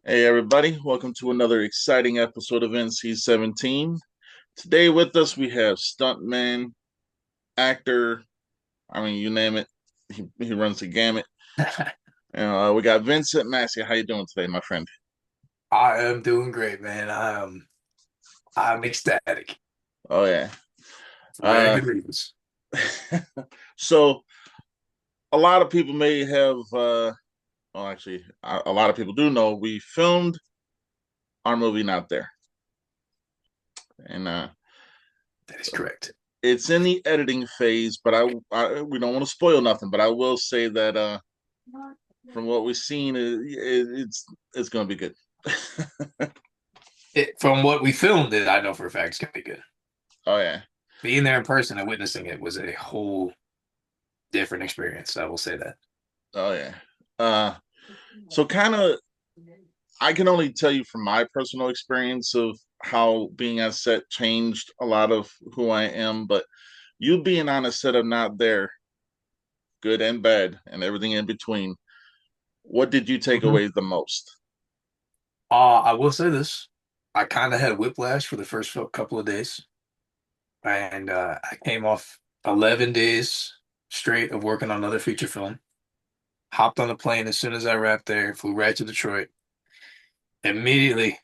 Hey everybody, welcome to another exciting episode of NC-17. Today with us we have stuntman, actor, you name it, he runs the gamut. We got Vincent, Massi. How you doing today, my friend? I am doing great, man. I'm ecstatic Oh yeah. for very Uh good reasons. so a lot of people may have well actually a lot of people do know we filmed our movie Not There. And That is correct. it's in the editing phase, but I we don't want to spoil nothing, but I will say that from what we've seen, it's going to be good. From what we filmed, it I know for a fact it's gonna be good. Oh yeah, Being there in person and witnessing it was a whole different experience. I will say that. oh yeah. Uh, so kind of, I can only tell you from my personal experience of how being on set changed a lot of who I am. But you being on a set of Not There, good and bad, and everything in between. What did you take Mhm. away the most? I will say this. I kind of had whiplash for the first couple of days, and I came off 11 days straight of working on another feature film. Hopped on the plane as soon as I wrapped there, flew right to Detroit. Immediately,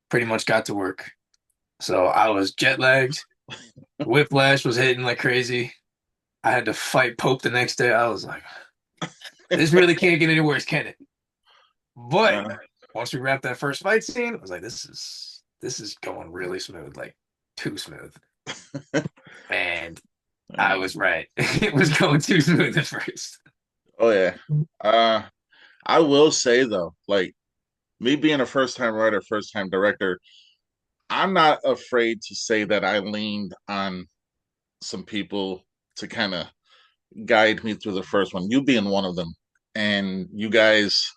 pretty much got to work. So I was jet lagged. Whiplash was hitting like crazy. I had to fight Pope the next day. I was like, this really can't get any worse, can it? But Uh, once we wrapped that first fight scene, I was like, this is going really smooth, like too smooth. And I uh, was right. It was going too smooth at first. oh yeah. Uh, I will say though, like me being a first time writer, first time director, I'm not afraid to say that I leaned on some people to kind of guide me through the first one. You being one of them, and you guys,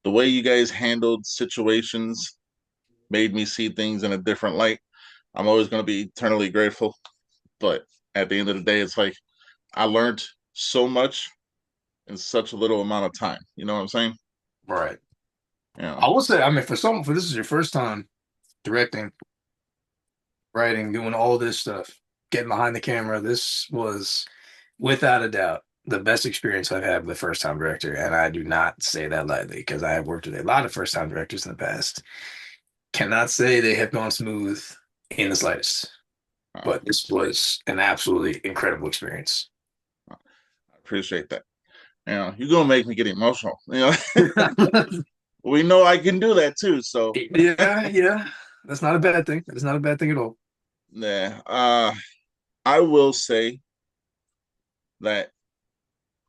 the way you guys handled situations made me see things in a different light. I'm always going to be eternally grateful. But at the end of the day, it's like I learned so much in such a little amount of time. You know what I'm saying? Right. Yeah. I will say, I mean, for this is your first time directing, writing, doing all this stuff, getting behind the camera, this was without a doubt the best experience I've had with a first time director. And I do not say that lightly because I have worked with a lot of first time directors in the past. Cannot say they have gone smooth in the slightest, Uh, but this was an absolutely incredible experience. I appreciate that. You're gonna make me get emotional. We know I can do that too. So Yeah, yeah. That's not a bad thing. That's not a bad thing at all. yeah. I will say that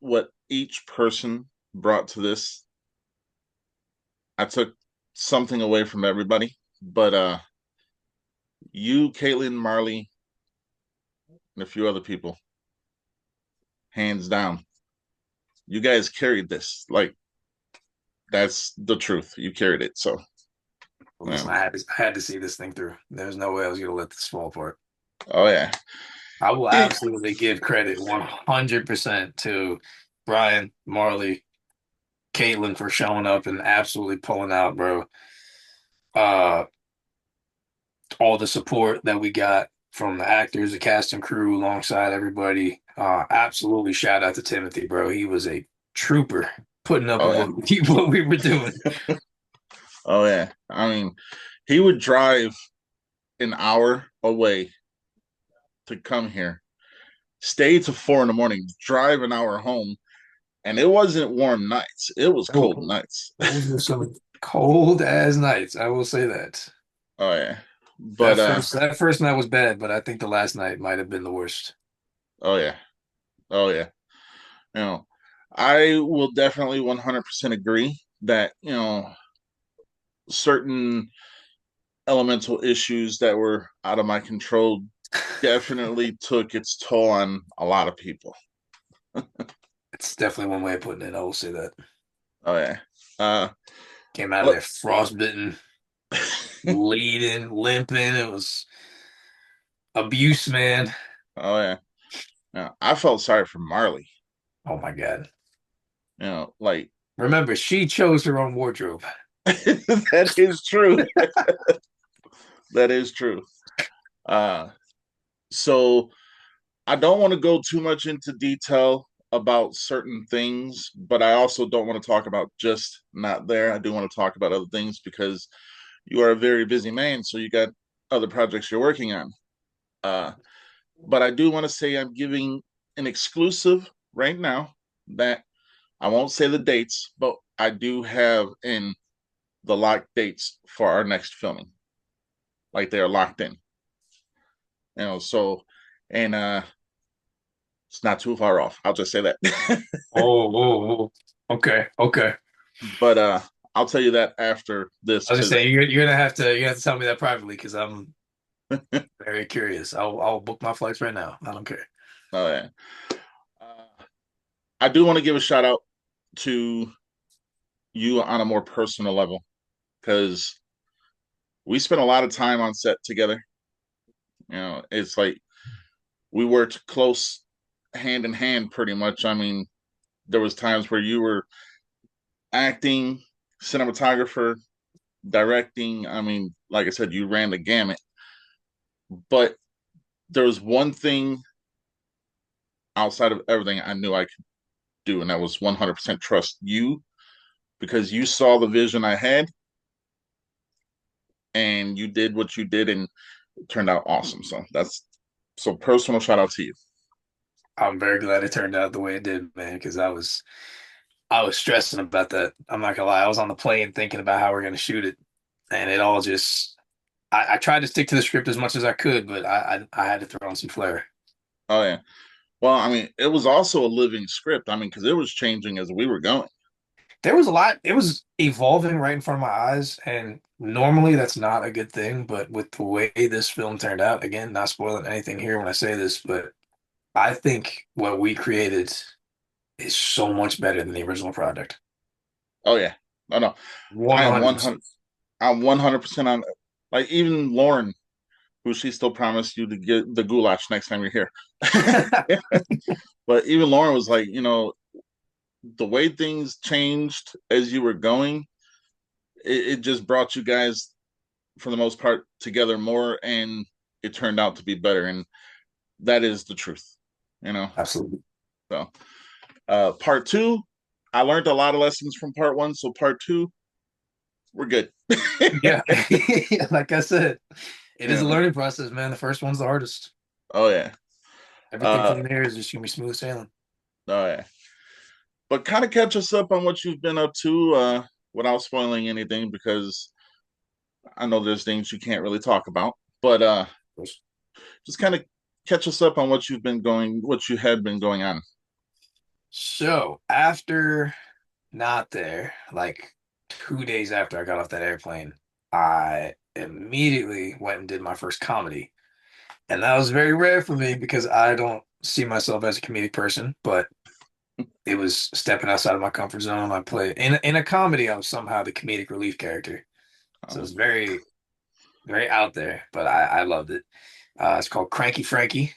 what each person brought to this, I took something away from everybody. But you, Caitlin, Marley, and a few other people, hands down, you guys carried this. Like that's the truth. You carried it. So Well, yeah. listen, I had to see this thing through. There's no way I was going to let this fall apart. Oh yeah. I will Yeah. absolutely give credit 100% to Brian, Marley, Caitlin for showing up and absolutely pulling out, bro. Uh, all the support that we got from the actors, the cast and crew, alongside everybody. Absolutely shout out to Timothy, bro. He was a trooper putting up Oh with yeah. what we were doing. Oh yeah. He would drive an hour away to come here, stay to 4 in the morning, drive an hour home, and it wasn't warm nights. It was cold Oh, nights. those were some cold ass nights. I will say that. Oh yeah. But That first night was bad, but I think the last night might have been the worst. oh yeah. Oh yeah. You know, I will definitely 100% agree that, certain elemental issues that were out of my control definitely took its toll on a lot of people. It's definitely one way of putting it. I will say that. Oh yeah. Uh Came out of but there frostbitten, bleeding, limping. It was abuse, man. oh yeah. Yeah. I felt sorry for Marley. Oh my God. Like Remember, she chose her own wardrobe. That is true. That is true. Uh, so I don't want to go too much into detail about certain things, but I also don't want to talk about just not there. I do want to talk about other things because you are a very busy man, so you got other projects you're working on. Uh, but I do want to say I'm giving an exclusive right now that I won't say the dates, but I do have in the locked dates for our next filming. Like they are locked in. So and it's not too far off. I'll just say that. Oh, oh, oh. Okay, okay. But I'll tell you that after this I was just because saying you're gonna have to tell me that privately because I'm very curious. I'll book my flights right now. I don't care. yeah. uh, I do want to give a shout out to you on a more personal level because we spent a lot of time on set together. It's like we worked close hand in hand pretty much. I mean, there was times where you were acting, cinematographer, directing. I mean, like I said, you ran the gamut. But there was one thing outside of everything I knew I could do, and that was 100% trust you because you saw the vision I had and you did what you did, and it turned out awesome. So personal shout out to you. I'm very glad it turned out the way it did, man, because I was stressing about that. I'm not gonna lie. I was on the plane thinking about how we're gonna shoot it, and it all just I tried to stick to the script as much as I could, but I had to throw in some flair. Oh yeah. Well, I mean, it was also a living script. I mean, because it was changing as we were going. There was a lot. It was evolving right in front of my eyes, and normally that's not a good thing. But with the way this film turned out, again, not spoiling anything here when I say this, but I think what we created is so much better than the original product. Oh yeah. No, no. I am 100. 100%. I'm 100% on. Like even Lauren, who she still promised you to get the goulash next time you're here. But even Lauren was like, the way things changed as you were going, it just brought you guys for the most part together more, and it turned out to be better, and that is the truth, you know. Absolutely. So, part two, I learned a lot of lessons from part one, so part two, we're good. Yeah. Like I said, it is a Yeah. learning process, man. The first one's the hardest. Oh yeah. Everything Uh, from there is just gonna be smooth sailing. oh yeah. But kind of catch us up on what you've been up to, without spoiling anything, because I know there's things you can't really talk about. But just kind of catch us up on what you had been going on. So after not there, like 2 days after I got off that airplane, I immediately went and did my first comedy. And that was very rare for me because I don't see myself as a comedic person, but it was stepping outside of my comfort zone. I played in a comedy, I was somehow the comedic relief character. So Oh, it's very, very out there, but I loved it. It's called Cranky Frankie.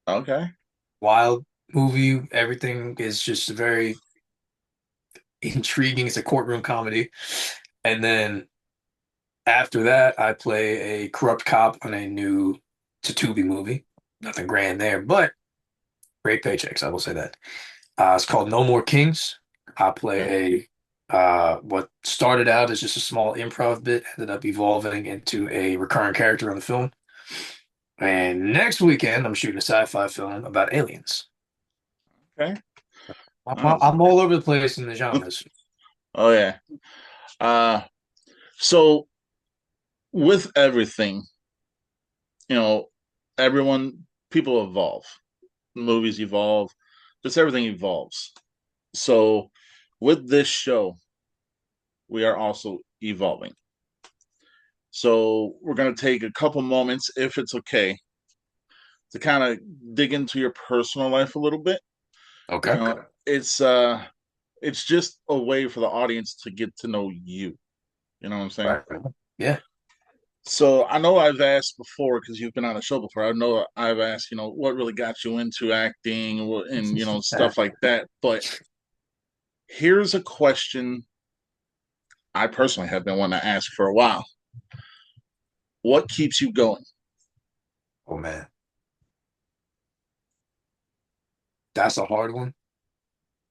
okay. Wild movie. Everything is just very intriguing. It's a courtroom comedy. And then after that, I play a corrupt cop on a new Tubi movie. Nothing grand there, but great paychecks. I will say that. It's called No More Kings. I Okay. play what started out as just a small improv bit, ended up evolving into a recurring character on the film. And next weekend, I'm shooting a sci-fi film about aliens. Okay. I'm, Oh, I'm all over the place in the genres. oh yeah. Uh, so with everything, you know, everyone, people evolve, movies evolve, just everything evolves. So with this show, we are also evolving. So we're going to take a couple moments, if it's okay, to kind of dig into your personal life a little bit. You Okay. know, it's just a way for the audience to get to know you. You know what I'm saying? Right. Yeah. So I know I've asked before because you've been on the show before. I know I've asked, what really got you into acting and stuff like that. But here's a question I personally have been wanting to ask for a while. What keeps you going? Oh man, that's a hard one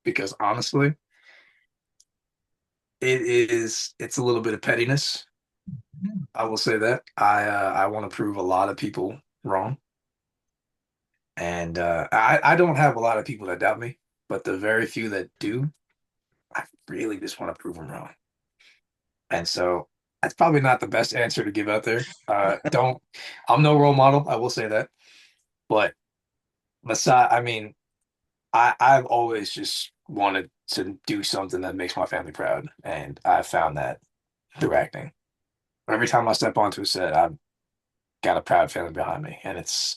because honestly, it's a little bit of pettiness. I will say that. I want to prove a lot of people wrong. And I don't have a lot of people that doubt me, but the very few that do, I really just want to prove them wrong. And so that's probably not the best answer to give out there. I'm no role model, I will say that. But Masai, I mean, I've always just wanted to do something that makes my family proud. And I found that through acting. Every time I step onto a set, I've got a proud family behind me. And that's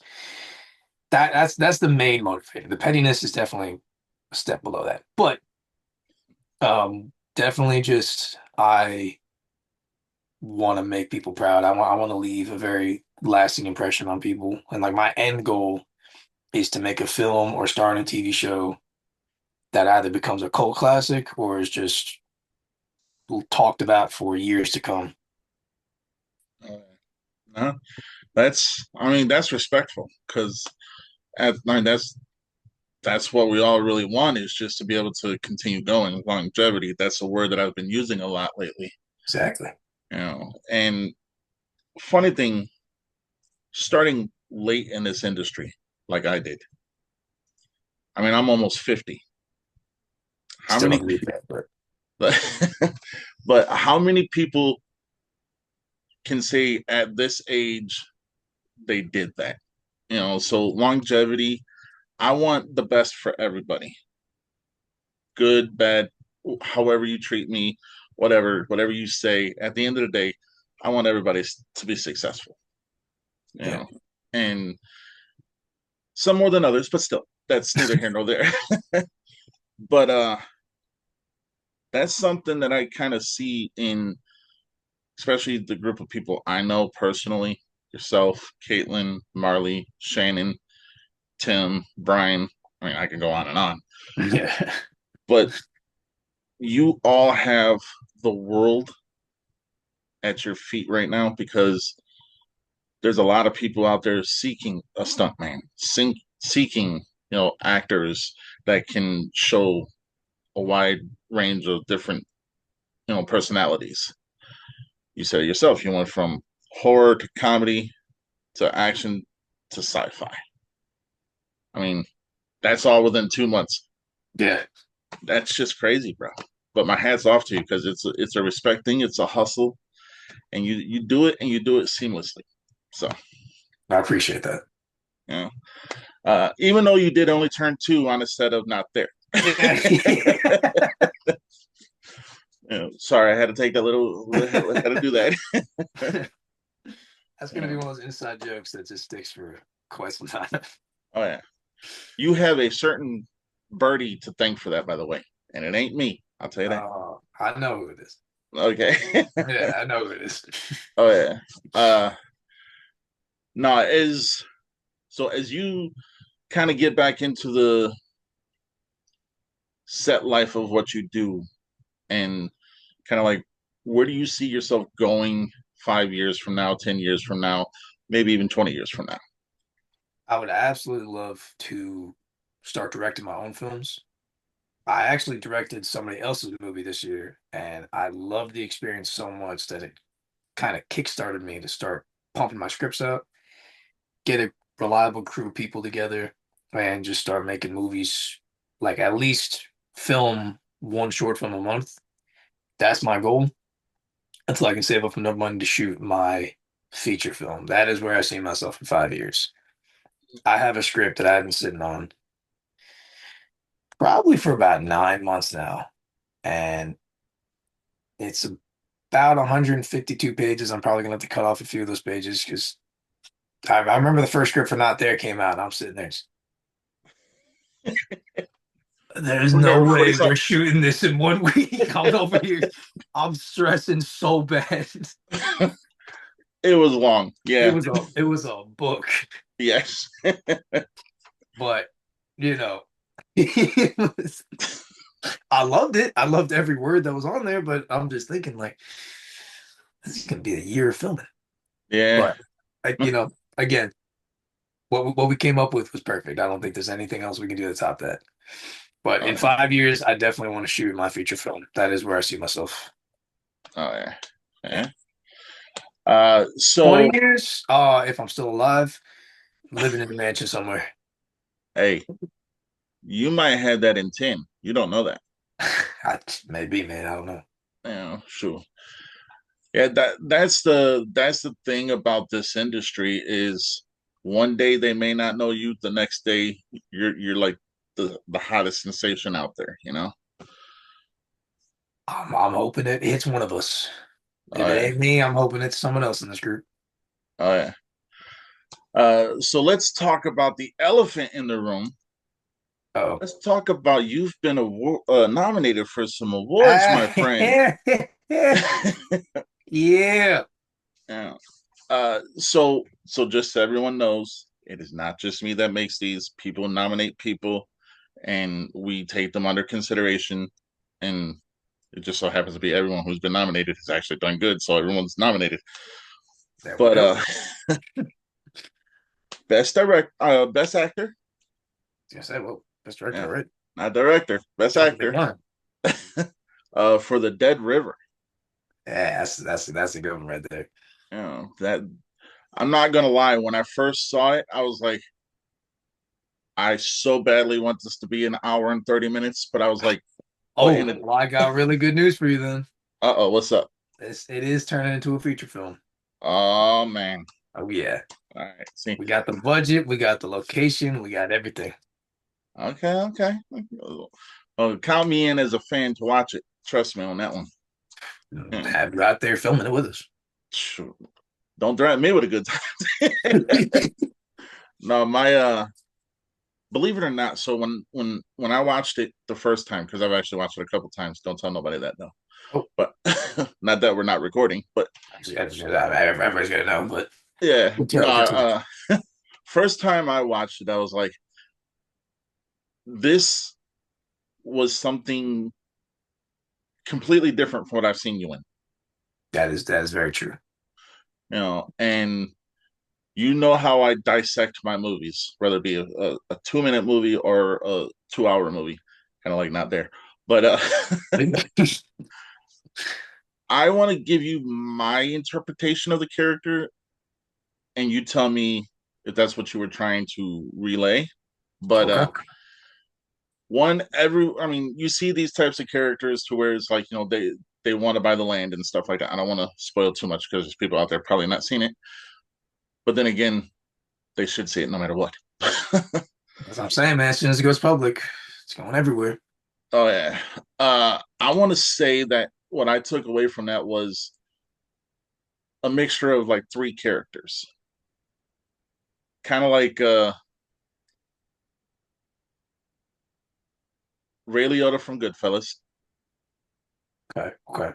the main motivator. The pettiness is definitely a step below that. But definitely just I want to make people proud. I want to leave a very lasting impression on people. And like my end goal is to make a film or star in a TV show that either becomes a cult classic or is just talked about for years to come. Uh, no, that's respectful because I mean, that's what we all really want is just to be able to continue going. Longevity. That's a word that I've been using a lot lately. Exactly. And funny thing, starting late in this industry, like I did. I mean, I'm almost 50. How Still many? don't believe that, but But how many people can say at this age they did that? So longevity. I want the best for everybody. Good, bad, however you treat me, whatever you say. At the end of the day, I want everybody to be successful. You yeah, know, and some more than others, but still, that's neither here nor there. But that's something that I kind of see in, especially the group of people I know personally. Yourself, Caitlin, Marley, Shannon, Tim, Brian. I mean, I can go on and on. yeah, But you all have the world at your feet right now because there's a lot of people out there seeking a stuntman, seeking actors that can show a wide range of different personalities. You said it yourself. You went from horror to comedy to action to sci-fi. I mean, that's all within 2 months. yeah. That's just crazy, bro. But my hat's off to you because it's a respect thing. It's a hustle, and you do it and you do it seamlessly. So, I appreciate that. you know, even though you did only turn two on a set of Not There. Sorry, I had to take that little. Had to do that. That's gonna be one of those inside jokes that just sticks for quite some time. Oh yeah, you have a certain birdie to thank for that, by the way, and it ain't me. I'll tell you that. I know who it is. Okay. Yeah, I know who it is. Oh yeah. No, as you kind of get back into the set life of what you do, and kind of like, where do you see yourself going 5 years from now, 10 years from now, maybe even 20 years from now? I would absolutely love to start directing my own films. I actually directed somebody else's movie this year, and I loved the experience so much that it kind of kickstarted me to start pumping my scripts out, get a reliable crew of people together, and just start making movies. Like at least film one short film a month. That's my goal until I can save up enough money to shoot my feature film. That is where I see myself in 5 years. I have a script that I've been sitting on probably for about 9 months now, and it's about 152 pages. I'm probably gonna have to cut off a few of those pages because I remember the first script for Not There came out, and I'm sitting there. There's We're no gonna way replace all. we're shooting this in 1 week. I'm over here. I'm stressing so bad. It was long. Yeah. It was a book, Yes. but you know, it was. I loved it. I loved every word that was on there, but I'm just thinking like this is gonna be a year of filming. Yeah. But again, what we came up with was perfect. I don't think there's anything else we can do to top that. But Oh in yeah. 5 years, I definitely want to shoot my feature film. That is where I see myself. Oh yeah. Yeah. Yeah. 20 So years, if I'm still alive, living in a mansion somewhere. hey, you might have that in 10. You don't know that. Maybe, man. I don't know. Yeah, sure. Yeah, that's the thing about this industry is one day they may not know you, the next day you're like the hottest sensation out there, you know? I'm hoping it hits one of us. Oh If it yeah. ain't me, I'm hoping it's someone else in this group. Oh yeah. So let's talk about the elephant in the room. Oh. Let's talk about you've been nominated for some awards, my Ah, friend. yeah. Yeah. So just so everyone knows, it is not just me that makes these. People nominate people, and we take them under consideration. And it just so happens to be everyone who's been nominated has actually done good, so everyone's nominated. There we But go. best actor, I said, well, best director, yeah, all right. not director, best Jump the actor, gun. for the Dead River. Yeah, that's a good one right there. You know that I'm not gonna lie. When I first saw it, I was like, I so badly want this to be an hour and 30 minutes, but I was like, what Oh, in it? well, I got really good news for you then. What's up? It is turning into a feature film. Oh man. Oh yeah. All right. See. We got the budget, we got the location, we got everything. Okay, okay. Well, count me in as a fan to watch it. Trust me on that one. Yeah. Have you out there filming it with us. Sure. Don't threaten me with a good time. No, my believe it or not, so when I watched it the first time, because I've actually watched it a couple times, don't tell nobody that though. Oh, But not that we're not recording, but everybody's gonna know, but yeah, we'll no, tell the truth. first time I watched it, I was like, this was something completely different from what I've seen you in. That is very true. And you know how I dissect my movies, whether it be a 2 minute movie or a 2 hour movie, kind of like not there. But I want to give you my interpretation of the character, and you tell me if that's what you were trying to relay. But Okay. I mean, you see these types of characters to where it's like, they want to buy the land and stuff like that. I don't want to spoil too much because there's people out there probably not seen it. But then again, they should see it no matter what. That's what I'm saying, man. As soon as it goes public, it's going everywhere. Oh yeah. I want to say that what I took away from that was a mixture of like three characters, kind of like Ray Liotta from Goodfellas, Okay. Okay.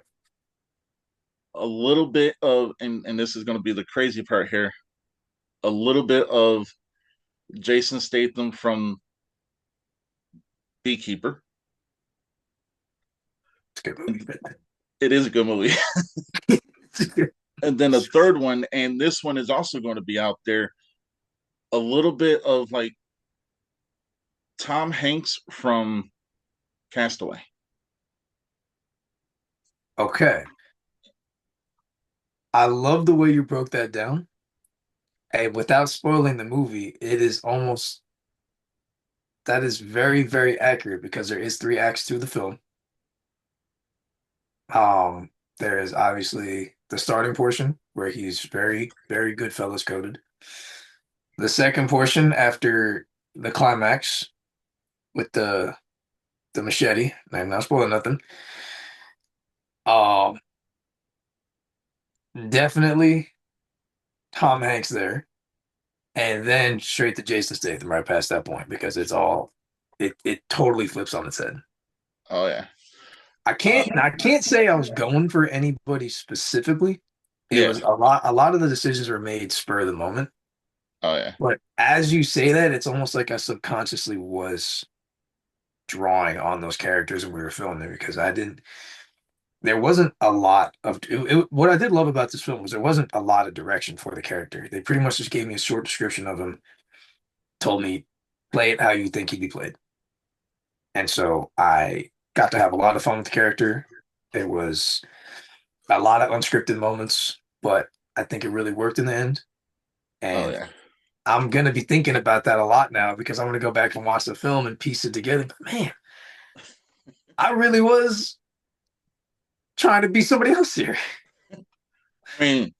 a little bit of, and this is going to be the crazy part here, a little bit of Jason Statham from Beekeeper. It's a good And movie. it is a good movie. And then a third one, and this one is also going to be out there, a little bit of like Tom Hanks from Castaway. Okay. I love the way you broke that down. And without spoiling the movie, it is almost that is very, very accurate because there is three acts to the film. Um, there is obviously the starting portion where he's very, very good fellas coded. The second portion after the climax with the machete. I'm not spoiling nothing. Um, definitely Tom Hanks there, and then straight to Jason Statham right past that point because it totally flips on its head. Oh yeah. Uh, I can't say I was going for anybody specifically. It yeah. was a lot of the decisions were made spur of the moment. Oh yeah. But as you say that, it's almost like I subconsciously was. drawing on those characters when we were filming because I didn't. There wasn't a lot of what I did love about this film was there wasn't a lot of direction for the character. They pretty much just gave me a short description of him, told me play it how you think he'd be played, and so I got to have a lot of fun with the character. It was a lot of unscripted moments, but I think it really worked in the end. Oh And yeah. I'm gonna be thinking about that a lot now because I'm gonna go back and watch the film and piece it together. But man, I really was trying to be somebody else here. I mean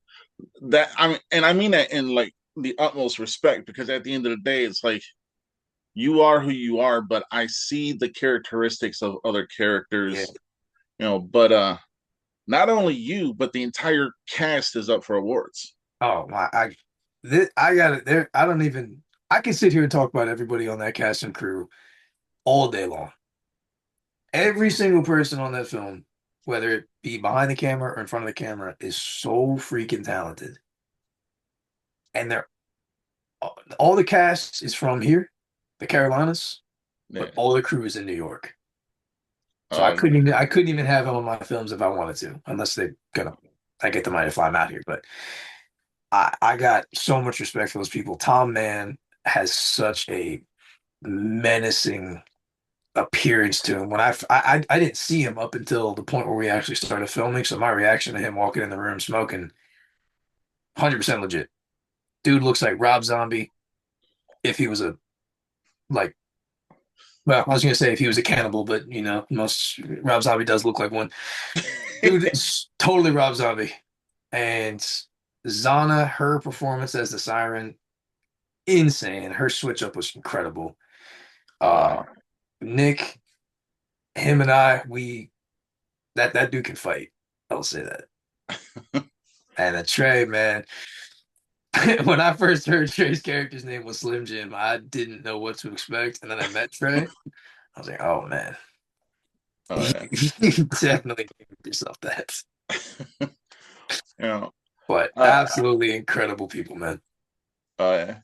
that I mean and I mean that in like the utmost respect because at the end of the day it's like you are who you are, but I see the characteristics of other Yeah. characters, but not only you, but the entire cast is up for awards. Oh my, I got it there. I don't even. I can sit here and talk about everybody on that cast and crew all day long. Every single person on that film, whether it be behind the camera or in front of the camera, is so freaking talented. And they're all the cast is from here, the Carolinas, but Yeah. all the crew is in New York. So Um, I couldn't even have them on my films if I wanted to, unless they're gonna I get the money to fly them out here. But I got so much respect for those people. Tom Mann has such a menacing appearance to him. When I didn't see him up until the point where we actually started filming, so my reaction to him walking in the room smoking, 100% legit. Dude looks like Rob Zombie if he was a like. Well, I was gonna say if he was a cannibal, but most Rob Zombie does look like one. Dude, it's totally Rob Zombie. And Zana, her performance as the siren, insane. Her switch up was incredible. uh, Uh, Nick, him and I, we that dude can fight. I'll say that. And Trey, man, when I first heard Trey's character's name was Slim Jim, I didn't know what to expect. And then I met Trey. I was like, oh man, oh you, yeah. you definitely gave yourself that. you know, But uh, absolutely incredible people, man. yeah.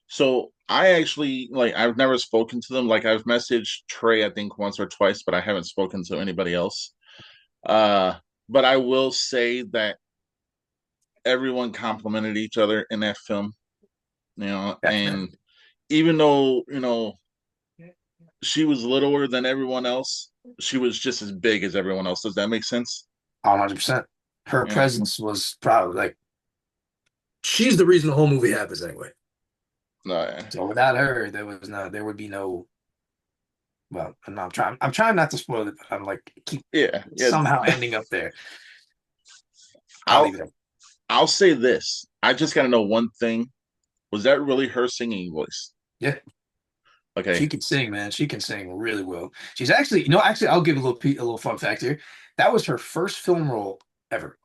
So I actually like I've never spoken to them. Like I've messaged Trey, I think once or twice, but I haven't spoken to anybody else. Uh, but I will say that everyone complimented each other in that film. Yes, man. And even though she was littler than everyone else, she was just as big as everyone else. Does that make sense? 100%. Her Yeah. presence was probably like she's the reason the whole movie happens anyway. Yeah. So without her, there would be no. Well, I'm trying not to spoil it, but I'm like keep Yeah. Yeah. somehow ending up there. I'll I'll leave it at I'll say this. I just gotta know one thing. Was that really her singing voice? yeah. She Okay. can sing, man. She can sing really well. She's actually, actually, I'll give a little fun fact here. That was her first film role ever.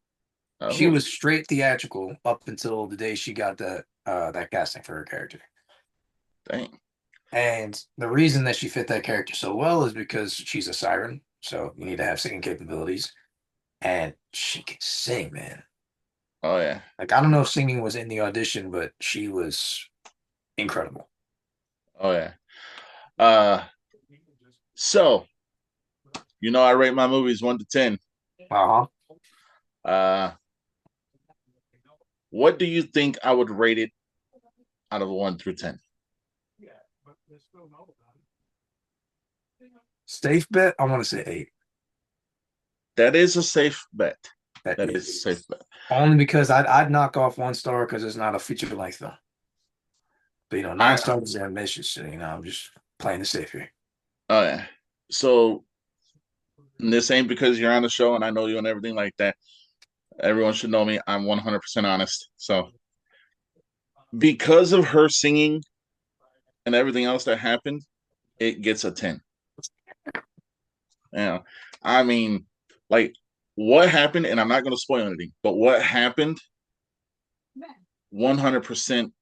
She Oh, was straight theatrical up until the day she got that casting for her character. dang. And the reason that she fit that character so well is because she's a siren, so you need to have singing capabilities. And she can sing, man. Oh yeah. Like I don't know if singing was in the audition, but she was incredible. Oh yeah. Uh so I rate my movies 1 to 10. Uh-huh. Uh what do you think I would rate it out of 1 through 10? Safe bet, I want to say 8. That is a safe bet. That That is a is safe bet. only because I'd knock off 1 star because it's not a feature length film. But 9 I stars is ambitious. So, I'm just playing it safe here. Oh yeah. So this ain't because you're on the show and I know you and everything like that. Everyone should know me. I'm 100% honest. So because of her singing and everything else that happened, it gets a 10. Yeah. I mean, like what happened, and I'm not going to spoil anything, but what happened 100%.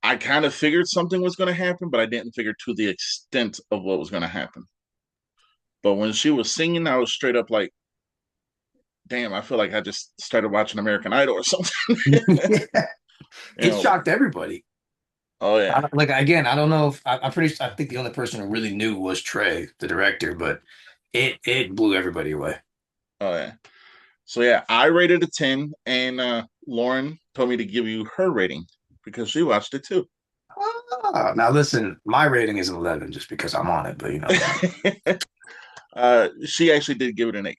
I kind of figured something was going to happen, but I didn't figure to the extent of what was going to happen. But when she was singing, I was straight up like, damn, I feel like I just started watching American Idol or something. Yeah. you It know, shocked everybody. Oh yeah. Like again, I don't know if I'm pretty. I think the only person who really knew was Trey, the director, but it blew everybody away. Oh yeah. So yeah, I rated a 10, and Lauren told me to give you her rating because she watched it too. Now listen, my rating is 11 just because I'm on it, but you know. She actually did give it an 8.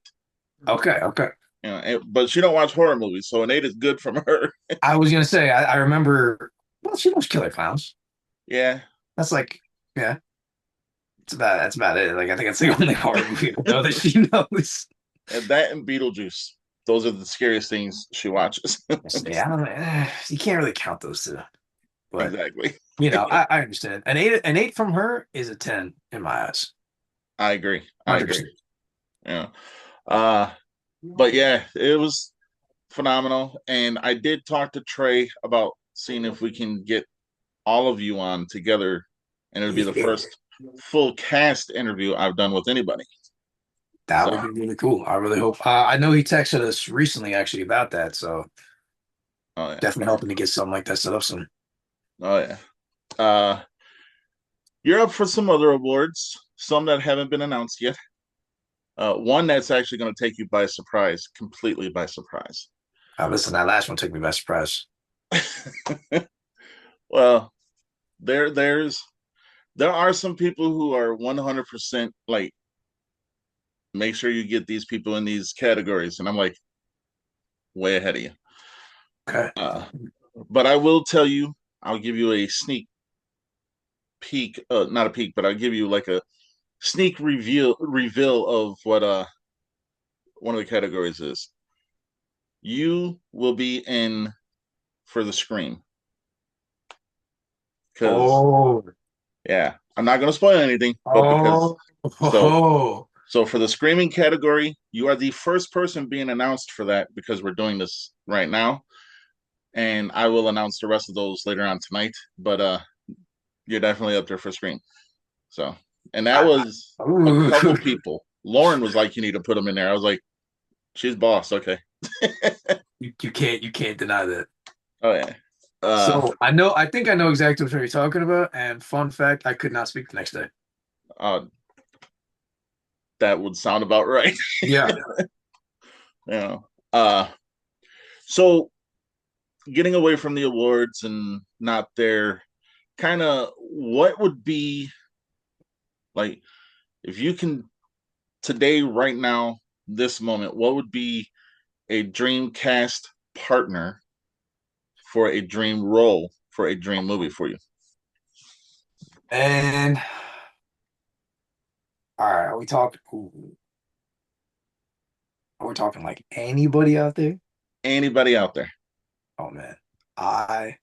Okay, okay. But she don't watch horror movies, so an 8 is good from her. I was gonna say, I remember. Well, she knows Killer Clowns. Yeah, That's like, yeah, that's about it. Like, I think it's the only horror movie I know that she knows. and that and Beetlejuice. Those are the scariest things she watches. Yeah, I don't know. You can't really count those two, but Exactly. you know, I understand. An eight from her is a 10 in my eyes, I agree. I agree. 100%. Yeah. Uh, but yeah, it was phenomenal. And I did talk to Trey about seeing if we can get all of you on together, and it'll be the Yeah. first full cast interview I've done with anybody. That So, would be really cool. I really hope. I know he texted us recently actually about that, so oh yeah, definitely hoping to get something like that set up soon. oh yeah. Uh, you're up for some other awards, some that haven't been announced yet. One that's actually going to take you by surprise, completely by surprise. Listen, that last one took me by surprise. Well, there's there are some people who are 100% like, make sure you get these people in these categories, and I'm like way ahead of you. Okay. Uh, but I will tell you, I'll give you a sneak peek, not a peek, but I'll give you like a sneak reveal of what one of the categories is. You will be in for the Scream because Oh, yeah, I'm not going to spoil anything, but because oh, so oh. so for the Screaming category, you are the first person being announced for that because we're doing this right now, and I will announce the rest of those later on tonight. But you're definitely up there for Scream. So, and that I, was a ooh. couple people. Lauren was like, "You need to put them in there." I was like, "She's boss, okay." You can't deny that. Oh yeah. Uh, So I think I know exactly what you're talking about. And fun fact, I could not speak the next day. uh, that would sound about right. Yeah. you know. Uh, so getting away from the awards and not there, kind of what would be like if you can today, right now, this moment, what would be a dream cast partner for a dream role for a dream movie for you? And all right, are we talking? Ooh, are we talking like anybody out there? Anybody out there? Oh man, I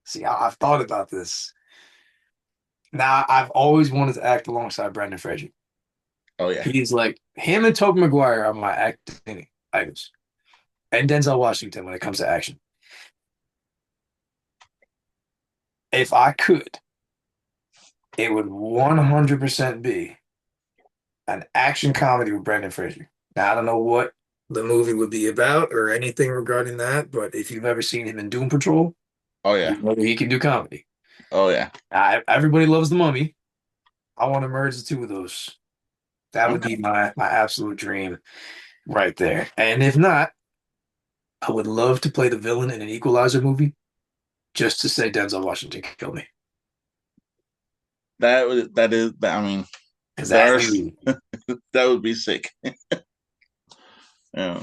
see. I've thought about this. Now I've always wanted to act alongside Brendan Fraser. Oh yeah, He's like him and Tobey Maguire are my acting idols, and Denzel Washington when it comes to action. If I could, it would 100% be an action comedy with Brendan Fraser. Now I don't know what the movie would be about or anything regarding that, but if you've ever seen him in Doom Patrol, oh you yeah, know that he can do comedy. oh yeah. Everybody loves the Mummy. I want to merge the two of those. That would Okay, be my absolute dream right there. And if not, I would love to play the villain in an Equalizer movie just to say Denzel Washington killed me. that is. I mean, Because that there's dude, that would be sick. Yeah.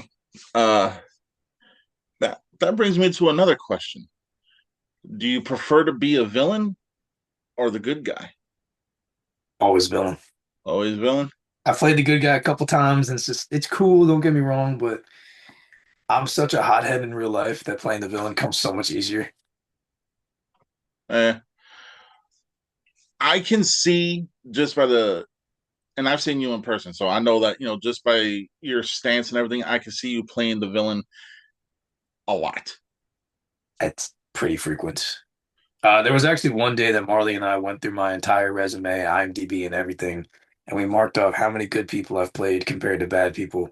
Uh, that brings me to another question. Do you prefer to be a villain or the good guy? always villain. Always villain. I played the good guy a couple times, and it's cool. Don't get me wrong, but I'm such a hothead in real life that playing the villain comes so much easier. Eh, I can see just by the, and I've seen you in person, so I know that just by your stance and everything, I can see you playing the villain a lot. It's pretty frequent. There was actually one day that Marley and I went through my entire resume, IMDb, and everything, and we marked off how many good people I've played compared to bad people,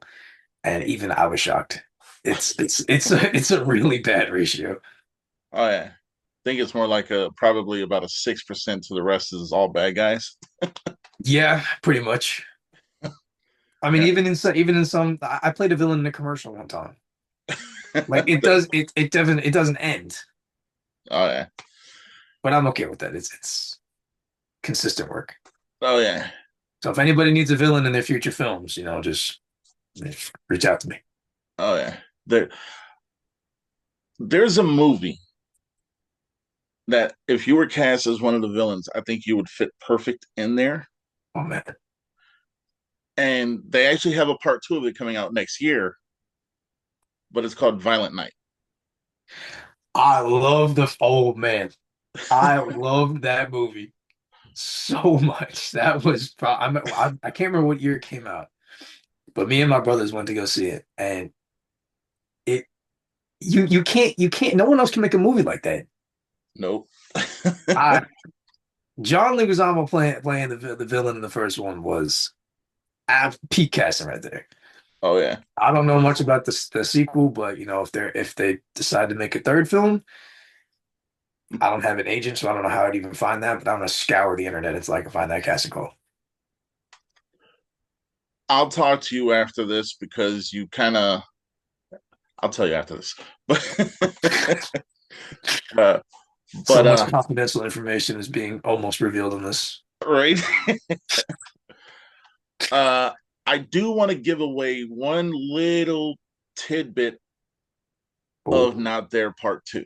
and even I was shocked. It's a really bad ratio. Oh yeah. think it's more like a probably about a 6% to the rest is all bad guys. Yeah, pretty much. I mean, Yeah. even in some, I played a villain in a commercial one time. Like it doesn't end, Oh yeah. but I'm okay with that. It's consistent work. Oh yeah. So if anybody needs a villain in their future films, just reach out to me. Oh yeah. There's a movie that if you were cast as one of the villains, I think you would fit perfect in there. Oh man, And they actually have a part two of it coming out next year, but it's called Violent Night. I love the oh man, I love that movie so much. That was I can't remember what year it came out, but me and my brothers went to go see it, and it you can't no one else can make a movie like that. Nope. I John Leguizamo playing the villain in the first one was peak casting right there. Oh yeah. I don't know much about the sequel, but if they decide to make a third film, I don't have an agent, so I don't know how I'd even find that. But I'm gonna scour the internet until I can find that casting call. I'll talk to you after this because you kind of. I'll tell you after this, uh, So but much confidential information is being almost revealed in this. right. uh, I do want to give away one little tidbit of Oh, Not There Part Two.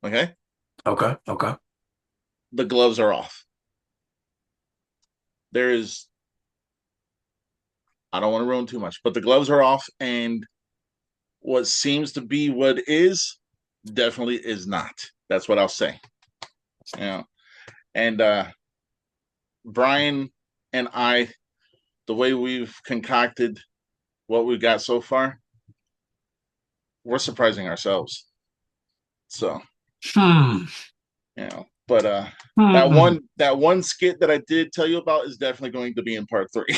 Okay, okay, okay. the gloves are off. There is. I don't want to ruin too much, but the gloves are off, and what seems to be what is definitely is not. That's what I'll say. You know, and Brian and I, the way we've concocted what we've got so far, we're surprising ourselves. So, Hmm. but Hmm. that one skit that I did tell you about is definitely going to be in part three.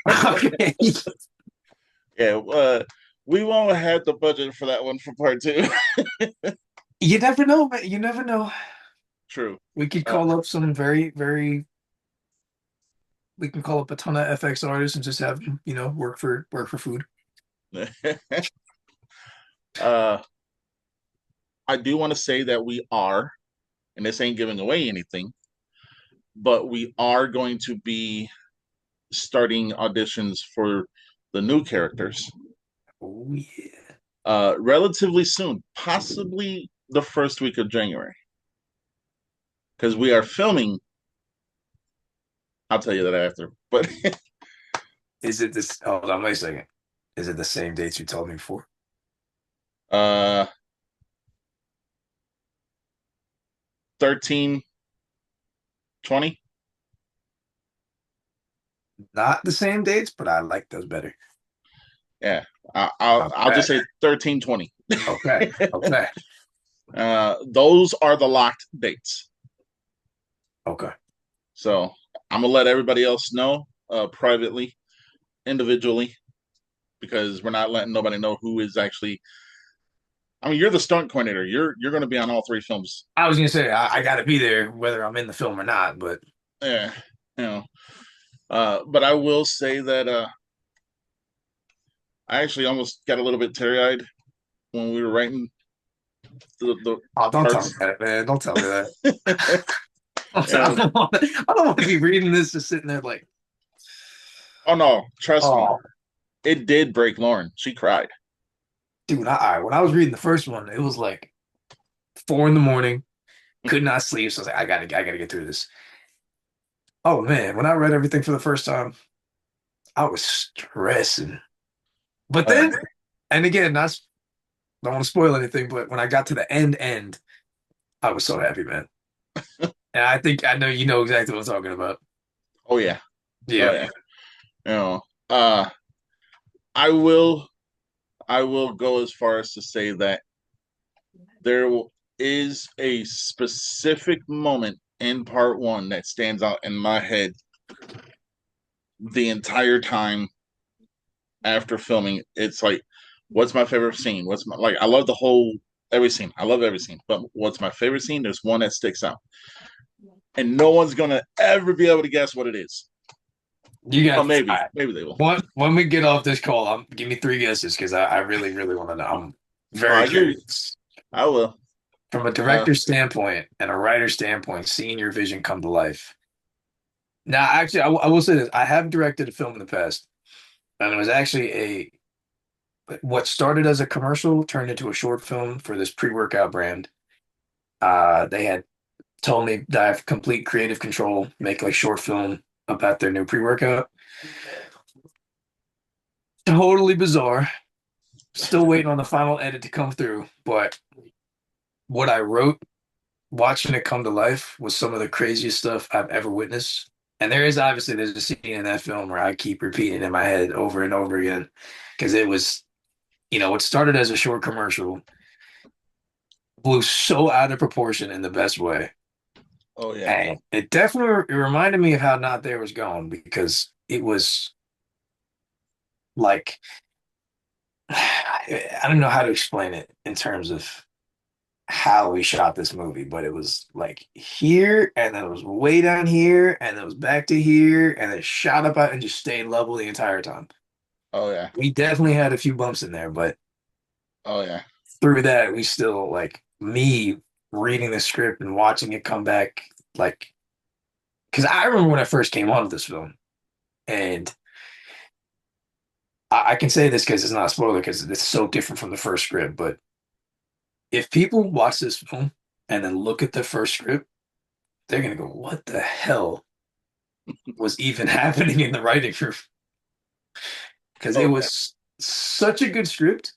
Okay. Yeah, we won't have the budget for that one for part two. You never know, man. You never know. True. We could Uh, call up some very, very. We can call up a ton of FX artists and just have them, work for food. uh, I do want to say that we are, and this ain't giving away anything, but we are going to be starting auditions for the new characters Oh yeah. relatively soon, possibly the first week of January, because we are filming. I'll tell you that after. But Is it this? Hold on, wait a second. Is it the same dates you told me before? uh 13, 20. Not the same dates, but I like those better. Yeah, I'll Okay. just say 13, 20. Okay. Okay. Those are the locked dates. Okay. So I'm gonna let everybody else know privately, individually, because we're not letting nobody know who is actually. I mean, you're the stunt coordinator. You're going to be on all three films. I was gonna say I got to be there whether I'm in the film or not, but Yeah, you know. But I will say that I actually almost got a little bit teary eyed when we were writing the oh, don't tell parts. me that, man. Don't tell me that. I Yeah. don't want to be reading this just sitting there like, Oh no, trust me, oh, it did break Lauren. She cried. dude. When I was reading the first one, it was like 4 in the morning, could not sleep. So I was like, I gotta get through this. Oh man, when I read everything for the first time, I was stressing. But Oh, yeah. then, and again, don't want to spoil anything, but when I got to the end, I was so happy, man. And I think I know you know exactly what I'm talking about. Oh yeah. Oh Yeah. yeah. You know, uh, I will. I will go as far as to say that there is a specific moment in part one that stands out in my head the entire time after filming. It's like, what's my favorite scene? What's my like? I love the whole every scene. I love every scene. But what's my favorite scene? There's one that sticks out, and no one's gonna ever be able to guess what it is. You Well, got maybe, I, maybe they will. when we get off this call, give me three guesses because I really, really want to know. I'm Oh, very I give you. curious. I will. From a Uh, director's standpoint and a writer's standpoint, seeing your vision come to life. Now, actually, I will say this. I have directed a film in the past, and it was actually what started as a commercial turned into a short film for this pre-workout brand. They had told me that I have complete creative control, make like short film about their new pre-workout. Totally bizarre. Still waiting on the final edit to come through, but what I wrote, watching it come to life, was some of the craziest stuff I've ever witnessed. And there's a scene in that film where I keep repeating in my head over and over again because it was, it started as a short commercial, blew so out of proportion in the best way. oh yeah. And it definitely it reminded me of how Not There was going because it was like, I don't know how to explain it in terms of how we shot this movie, but it was like here, and then it was way down here, and then it was back to here, and it shot up out and just stayed level the entire time. Oh yeah. We definitely had a few bumps in there, but Oh yeah. through that, we still like me reading the script and watching it come back, like because I remember when I first came on this film, and I can say this because it's not a spoiler because it's so different from the first script, but if people watch this film and then look at the first script, they're gonna go, "What the hell was even happening in the writing room?" Because it Oh yeah. was such a good script,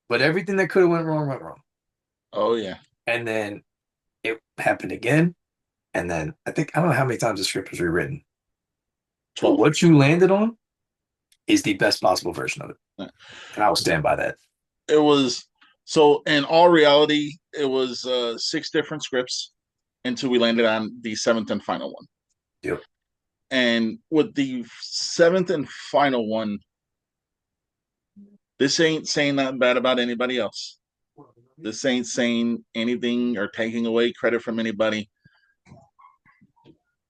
but everything that could have went wrong went wrong. Oh yeah. And then it happened again, and then I don't know how many times the script was rewritten, but 12. what you landed on is the best possible version of it, and I will stand by that. It was so in all reality, it was six different scripts until we landed on the seventh and final one. Yep. And with the seventh and final one, this ain't saying nothing bad about anybody else. This ain't saying anything or taking away credit from anybody.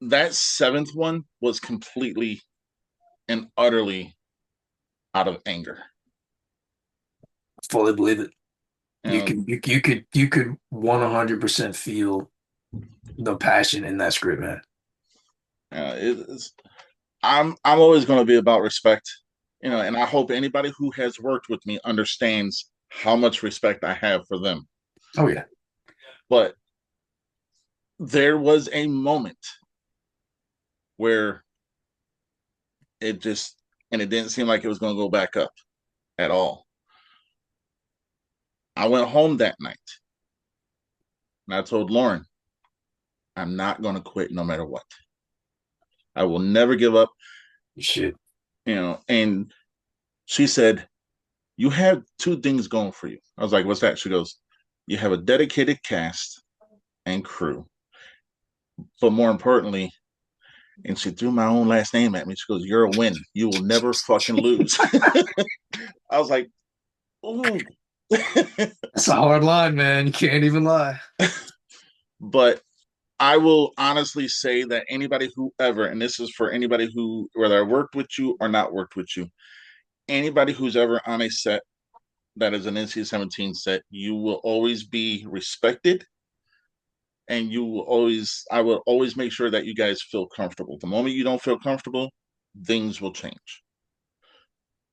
That seventh one was completely and utterly out of anger. Fully believe it. You know, You could 100% feel the passion in that script, man. it's, I'm always going to be about respect, and I hope anybody who has worked with me understands how much respect I have for them. Oh yeah. But there was a moment where it just and it didn't seem like it was going to go back up at all. I went home that night and I told Lauren, I'm not going to quit no matter what. I will never give up, Shit. and she said, you have two things going for you. I was like, what's that? She goes, you have a dedicated cast and crew, but more importantly, and she threw my own last name at me. She goes, you're a win. You will never fucking lose. I was like, ooh. That's a hard line, man. You can't even lie. But I will honestly say that anybody who ever, and this is for anybody who, whether I worked with you or not worked with you, anybody who's ever on a set that is an NC-17 set, you will always be respected, and I will always make sure that you guys feel comfortable. The moment you don't feel comfortable, things will change.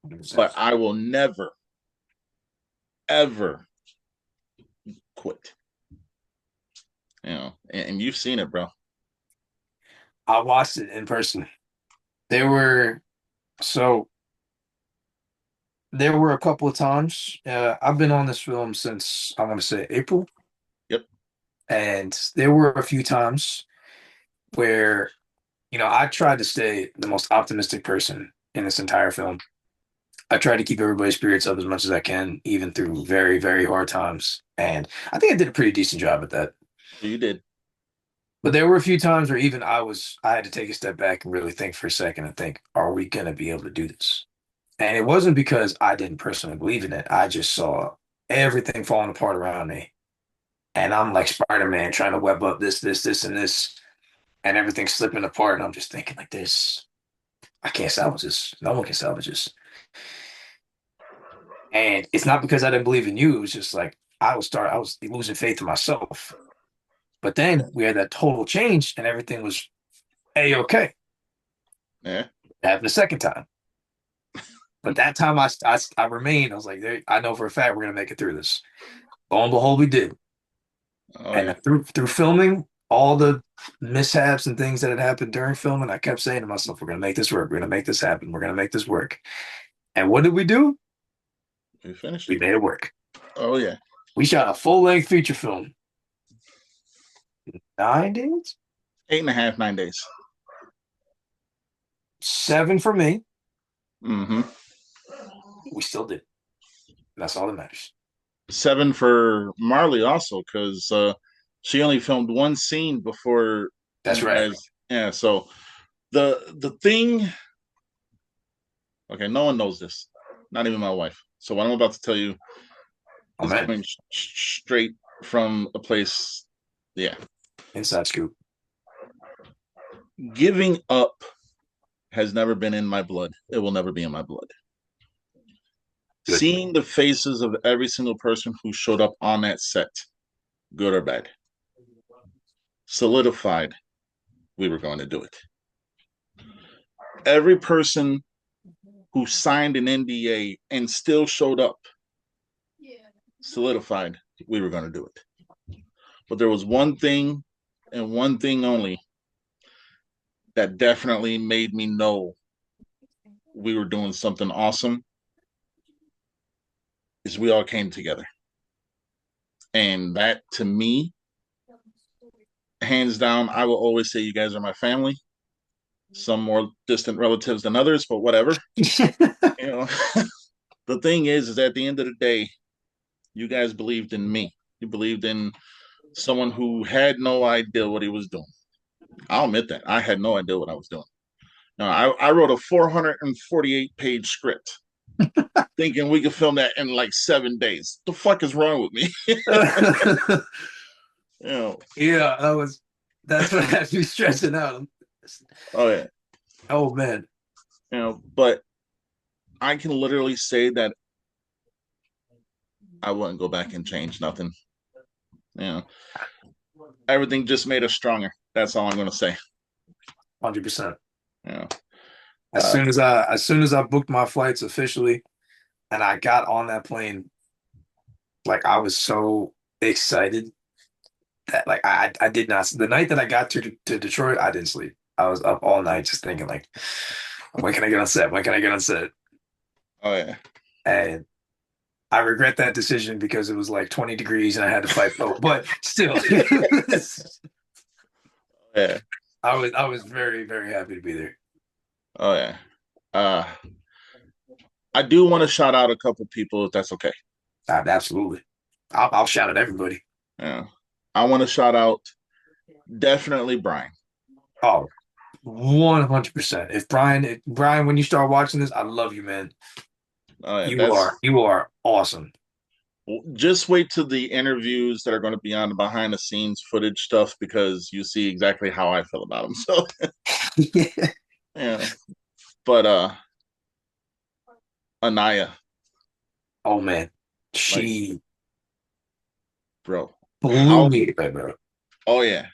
But 100%. I will never, ever quit. And you've seen it, bro. I watched it in person. There were so there were a couple of times. I've been on this film since I want to say April, Yep. and there were a few times where I tried to stay the most optimistic person in this entire film. I tried to keep everybody's spirits up as much as I can, even through very, very hard times. And I think I did a pretty decent job at that. Oh, you did. But there were a few times where even I had to take a step back and really think for a second and think, are we going to be able to do this? And it wasn't because I didn't personally believe in it. I just saw everything falling apart around me. And I'm like Spider-Man trying to web up this, and this, and everything's slipping apart. And I'm just thinking like this, I can't salvage this. No one can salvage this. And it's not because I didn't believe in you. It was just like I was losing faith in myself. But then we had that total change and everything was A-okay. Yeah. Happened the second time. But that time I remained. I was like, I know for a fact we're gonna make it through this. Lo and behold, we did. Oh And yeah. through filming, all the mishaps and things that had happened during filming, I kept saying to myself, "We're gonna make this work. We're gonna make this happen. We're gonna make this work." And what did we do? We finished We it. made it work. Oh yeah. We shot a full-length feature film. 9 days, 8.5, 9 days. seven for me. Mm-hmm. We still did. That's all that matters. 7 for Marley also, because she only filmed one scene before That's you right. guys. Yeah. So the thing. Okay, no one knows this, not even my wife. So what I'm about to tell you Oh is man, coming straight from a place. Yeah. inside scoop. Giving up has never been in my blood. It will never be in my blood. Good. Seeing the faces of every single person who showed up on that set, good or bad, solidified we were going to do it. Every person who signed an NDA and still showed up solidified we were going to do it. But there was one thing and one thing only that definitely made me know we were doing something awesome is we all came together. And that to me, hands down, I will always say you guys are my family. Some more distant relatives than others, but whatever. You know, the thing is at the end of the day, you guys believed in me. You believed in someone who had no idea what he was doing. I'll admit that. I had no idea what I was doing. No, I wrote a 448-page script thinking we could film that in like 7 days. The fuck is wrong with me? You know, Yeah, that's what has me stressing out. oh yeah, Oh man, but I can literally say that I wouldn't go back and change nothing. You know, everything just made us stronger. That's all I'm gonna say. 100%. You know, As uh, soon as I booked my flights officially and I got on that plane, like I was so excited that like I did not the night that I got to Detroit, I didn't sleep. I was up all night just thinking like, when can I get on set? When can I get on set? oh yeah, And I regret that decision because it was like 20 degrees and I had to fight cold. But still, yeah, I was very, very happy to be there. oh yeah. Uh, I do want to shout out a couple people if that's okay. Absolutely. I'll shout at everybody. Yeah, I want to shout out definitely Brian. Oh, 100%. If Brian, when you start watching this, I love you, man. Oh yeah, that's You are awesome. just wait to the interviews that are going to be on the behind the scenes footage stuff because you see exactly how I feel about him. So yeah, but Anaya, Oh man, like, she bro, blew how? me away, bro. Oh yeah,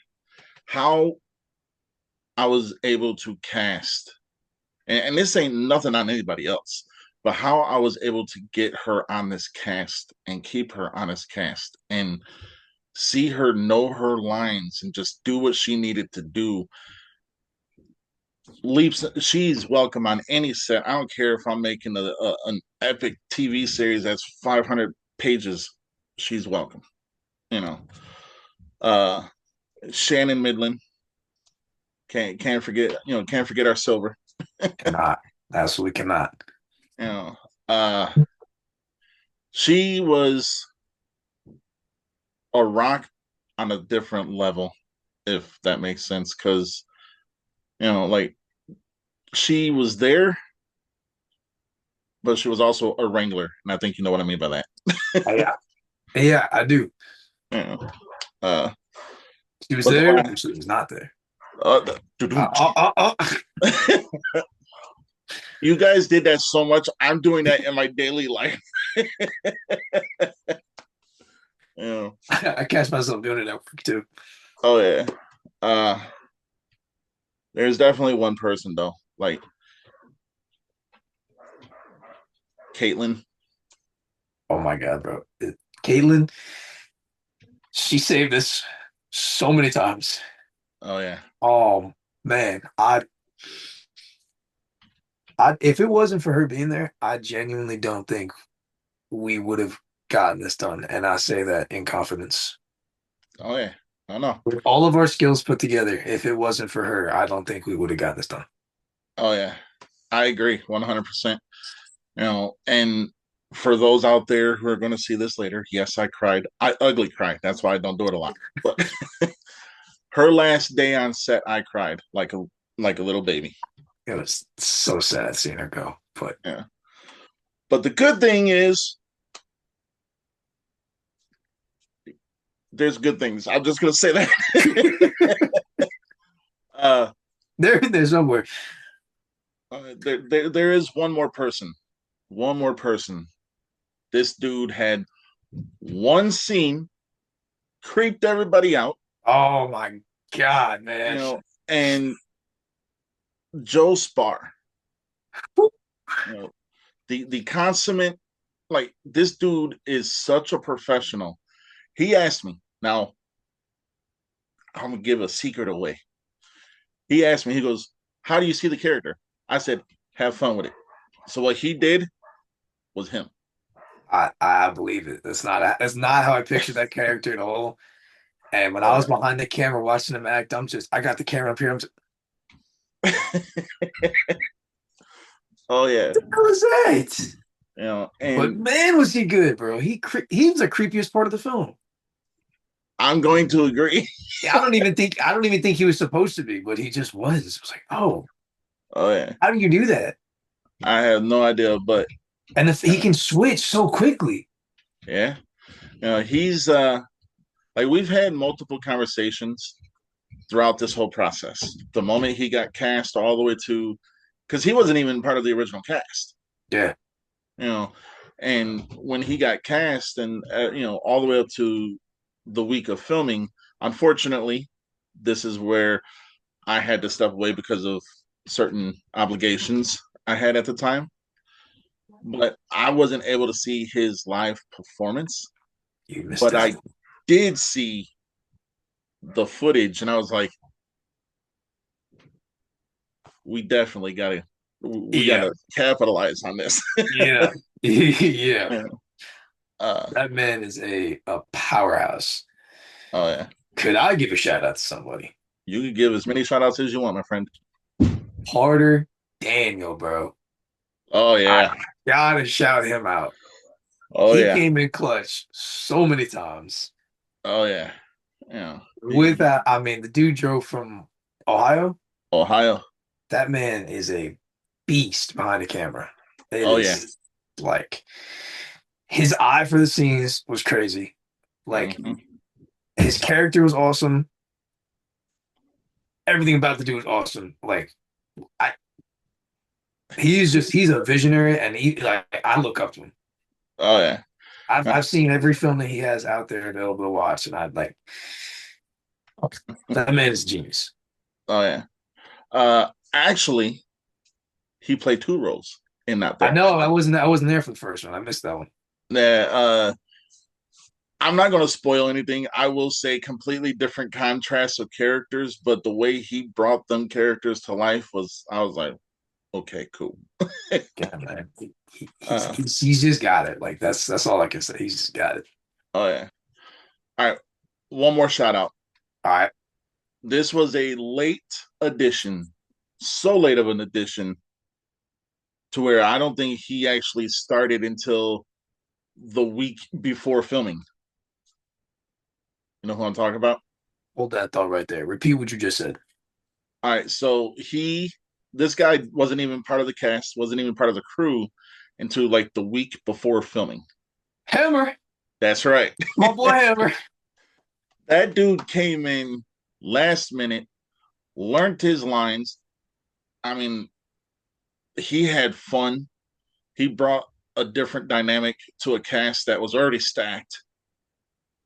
how I was able to cast, and this ain't nothing on anybody else, but how I was able to get her on this cast and keep her on this cast and see her know her lines and just do what she needed to do leaps. She's welcome on any set. I don't care if I'm making an epic TV series that's 500 pages. She's welcome. You know, uh, Shannon Midland can't forget. Can't forget our silver. Cannot. Absolutely cannot. You know, uh, she was a rock on a different level, if that makes sense. Because like she was there, but she was also a wrangler, and I think you know what I mean by that. Yeah. Yeah, I do. You know, uh, She was but the there, last, she was not there. uh, you guys did that so much. I'm doing that in my daily life. You know. I catch myself doing it at work too. Oh yeah. Uh, there's definitely one person though, like Caitlin. Oh my God, bro. Caitlin, she saved us so many times. Oh yeah. Oh man, if it wasn't for her being there, I genuinely don't think we would have gotten this done. And I say that in confidence. Oh yeah. I know. With all of our skills put together, if it wasn't for her, I don't think we would have gotten this done. Oh yeah. I agree 100%. You know, and for those out there who are going to see this later, yes, I cried. I ugly cried. That's why I don't do it a lot. But her last day on set, I cried like a little baby. It was so sad seeing her go. But Yeah. But the good thing is, there's good things. I'm just going to say that. uh, they're in there somewhere. there is one more person. One more person. This dude had one scene, creeped everybody out, Oh my God, you man. know, and Joe Spar, you know, the consummate, like this dude is such a professional. He asked me, now I'm gonna give a secret away. He asked me, he goes, how do you see the character? I said, have fun with it. So what he did was him. I believe it. That's not how I pictured that character at all. And when Oh I was yeah. behind the camera watching him act, I got the camera up here. I'm just, Oh yeah. what the hell is that? You know, But and man, was he good, bro. He was the creepiest part of the film. I'm going to agree. Yeah, I don't even think he was supposed to be, but he just was. It was like, oh, Oh yeah. how do you do that? I have no idea, but And if he uh, can switch so quickly. yeah. You know, he's like we've had multiple conversations throughout this whole process. The moment he got cast, all the way to, because he wasn't even part of the original cast, Yeah, you know, and when he got cast, and all the way up to the week of filming, unfortunately, this is where I had to step away because of certain obligations I had at the time. But I wasn't able to see his live performance, you missed but out. I did see the footage, and I was like, we definitely Yeah, gotta capitalize on this. yeah, yeah. Yeah. uh, That man is a powerhouse. oh yeah, Could I give a shout out to somebody? you can give as many shout outs as you want, my friend. Harder Daniel, bro. Oh I yeah, gotta shout him out. oh He yeah, came in clutch so many times. oh yeah, yeah. I mean, the dude drove from Ohio. Ohio. That man is a beast behind the camera. It Oh yeah. is like his eye for the scenes was crazy. Like Hmm. his character was awesome. Everything about the dude was awesome. Like I, he's a visionary, and I look up to him. Oh yeah. I've seen every film that he has out there available to watch, and I'd like that man is genius. Oh yeah. Actually, he played two roles in Not I There. know I wasn't there for the first one. I missed that one. I'm not going to spoil anything. I will say completely different contrasts of characters, but the way he brought them characters to life was, I was like, okay, cool. Yeah, man. He's, uh, he's he's just got it. Like that's all I can say. He's just got it. oh yeah. All right. One more shout out. All right. This was a late addition, so late of an addition to where I don't think he actually started until the week before filming. You know who I'm talking about? Hold that thought right there. Repeat what you just said. All right. So this guy wasn't even part of the cast, wasn't even part of the crew until like the week before filming. Hammer. That's right. My boy Hammer. That dude came in last minute, learned his lines. I mean, he had fun. He brought a different dynamic to a cast that was already stacked,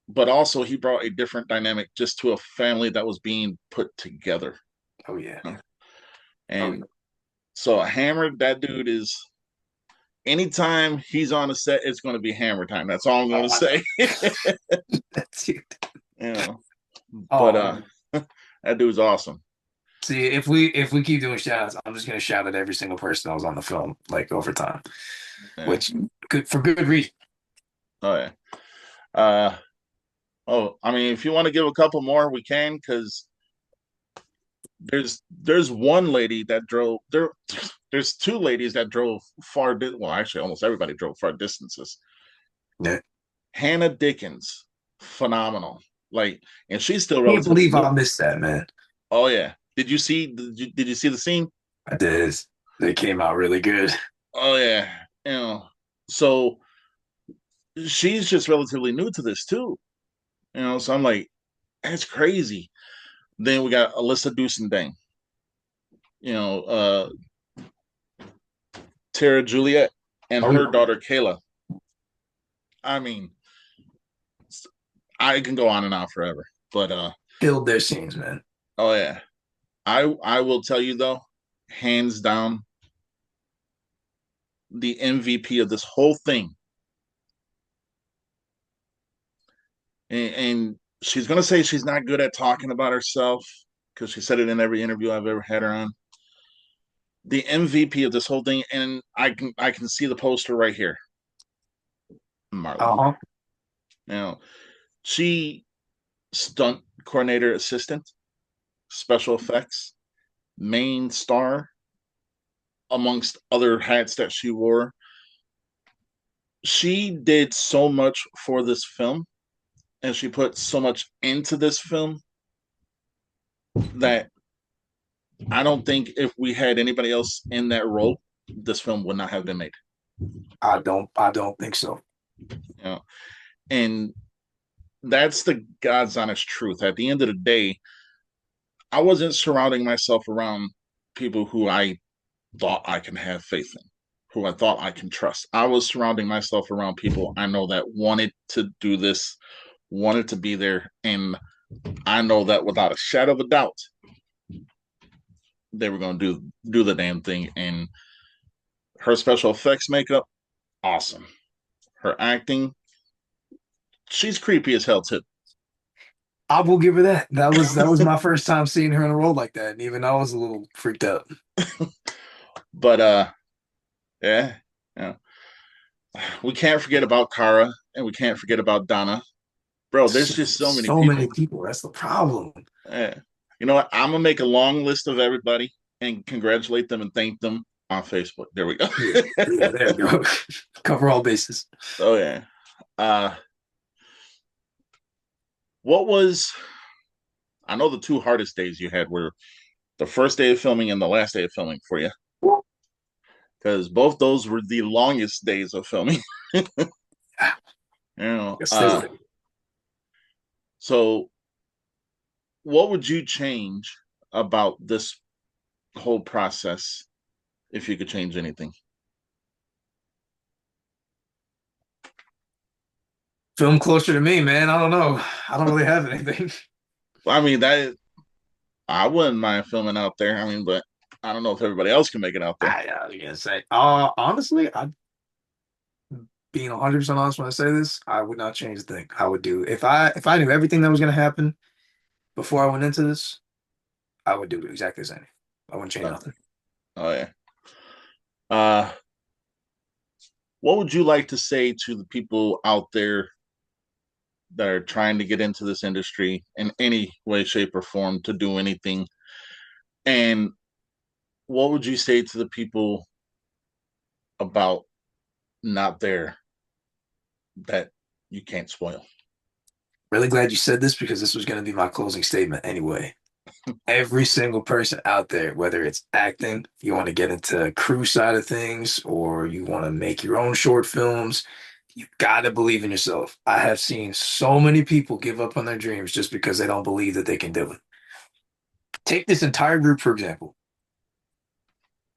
but also he brought a different dynamic just to a family that was being put together. Oh yeah. Oh yeah. And so Hammer, that dude is anytime he's on a set, it's going to be Hammer time. That's all I'm going Oh, to I say. know. That's it. You know, but Oh, that dude's awesome. see, if we keep doing shout outs, I'm just gonna shout at every single person that was on the film, like over time, Yeah. which good for good reason. Oh yeah. Uh, oh, I mean, if you want to give a couple more, we can because there's one lady that drove there. There's two ladies that drove well, actually, almost everybody drove far distances. Yeah. Hannah Dickens, phenomenal. Like, and she's still Can't relatively believe new. I missed that, man. Oh yeah. Did you see the scene? I did. They came out really good. Oh yeah. You know, so she's just relatively new to this too. So I'm like, that's crazy. Then we got Alyssa Dusendang, you know, Tara Juliet, and Oh her yeah. daughter Kayla. I mean, I can go on and on forever. But Killed their scenes, man. oh yeah. I will tell you though, hands down, the MVP of this whole thing. And she's gonna say she's not good at talking about herself because she said it in every interview I've ever had her on. The MVP of this whole thing, and I can see the poster right here. Marla. Uh-huh. Now, she stunt coordinator assistant, special effects, main star, amongst other hats that she wore. She did so much for this film and she put so much into this film that I don't think if we had anybody else in that role, this film would not have been made. I don't think so. You know, and that's the God's honest truth. At the end of the day, I wasn't surrounding myself around people who I thought I can have faith in, who I thought I can trust. I was surrounding myself around people I know that wanted to do this, wanted to be there, and I know that without a shadow of a doubt, they were going to do the damn thing. And her special effects makeup, awesome. Her acting, she's creepy as hell too. I will give her that. That was my first time seeing her in a role like that, and even I was a little freaked out. But yeah, yeah. We can't forget about Kara and we can't forget about Donna. Bro, there's just so many So many people. people. That's the problem. Yeah. You know what? I'm gonna make a long list of everybody and congratulate them and thank them on Facebook. There we go. Yeah, yeah, there we go. Cover all bases. Oh yeah. Uh what was I know the two hardest days you had were the first day of filming and the last day of filming for you. Because both those were the longest days of filming. Yeah, you know, yes, they were. so what would you change about this whole process if you could change anything? Film closer to me, man. I don't know. I don't really have anything. I mean, that I wouldn't mind filming out there. I mean, but I don't know if everybody else can make it out there. I was gonna say, honestly, I being 100% honest when I say this, I would not change a thing. I would do if I knew everything that was gonna happen before I went into this, I would do exactly the same. I wouldn't change Okay. nothing. Oh yeah. Uh, what would you like to say to the people out there that are trying to get into this industry in any way, shape, or form to do anything? And what would you say to the people about not there that you can't spoil? Really glad you said this because this was gonna be my closing statement anyway. Every single person out there, whether it's acting, you want to get into crew side of things, or you want to make your own short films, You gotta believe in yourself. I have seen so many people give up on their dreams just because they don't believe that they can do it. Take this entire group, for example.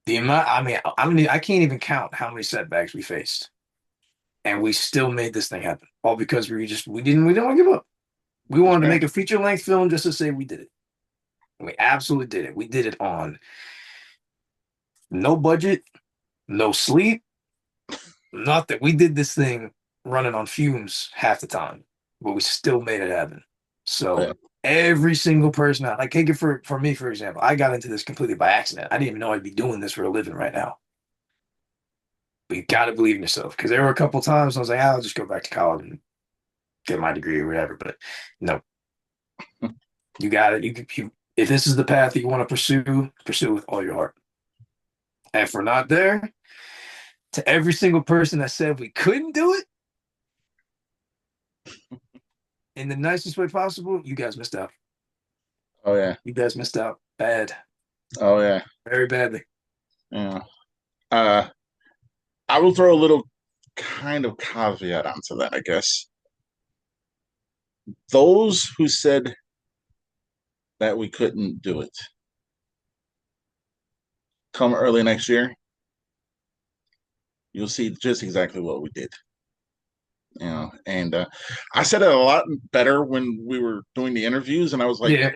The amount, I can't even count how many setbacks we faced, and we still made this thing happen. All because we didn't want to give up. We That's wanted to right. make a feature length film just to say we did it. We absolutely did it. We did it on no budget, no sleep, nothing. We did this thing running on fumes half the time, but we still made it happen. Oh, So yeah. every single person out, like take it for me, for example, I got into this completely by accident. I didn't even know I'd be doing this for a living right now. But you got to believe in yourself because there were a couple times I was like, I'll just go back to college and get my degree or whatever. But no, you got it. If this is the path that you want to pursue, pursue with all your heart. And if we're not there, to every single person that said we couldn't do it in the nicest way possible, you guys missed out. Oh yeah. You guys missed out bad, Oh yeah. very badly. Yeah. Uh, I will throw a little kind of caveat onto that, I guess. Those who said that we couldn't do it come early next year, you'll see just exactly what we did. And I said it a lot better when we were doing the interviews, and I was like, Yeah.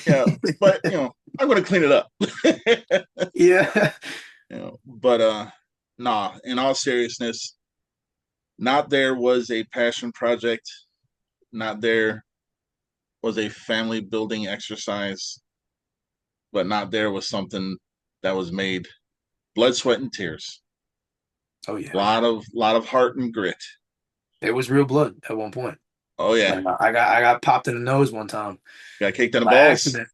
yeah, but I'm going to clean it up. Yeah. But nah, in all seriousness, not there was a passion project, not there was a family building exercise, but not there was something that was made blood, sweat, and tears. Oh yeah. Lot of heart and grit. It was real blood at one point. Oh yeah, Like I got popped in the nose one time got kicked in the by balls. accident.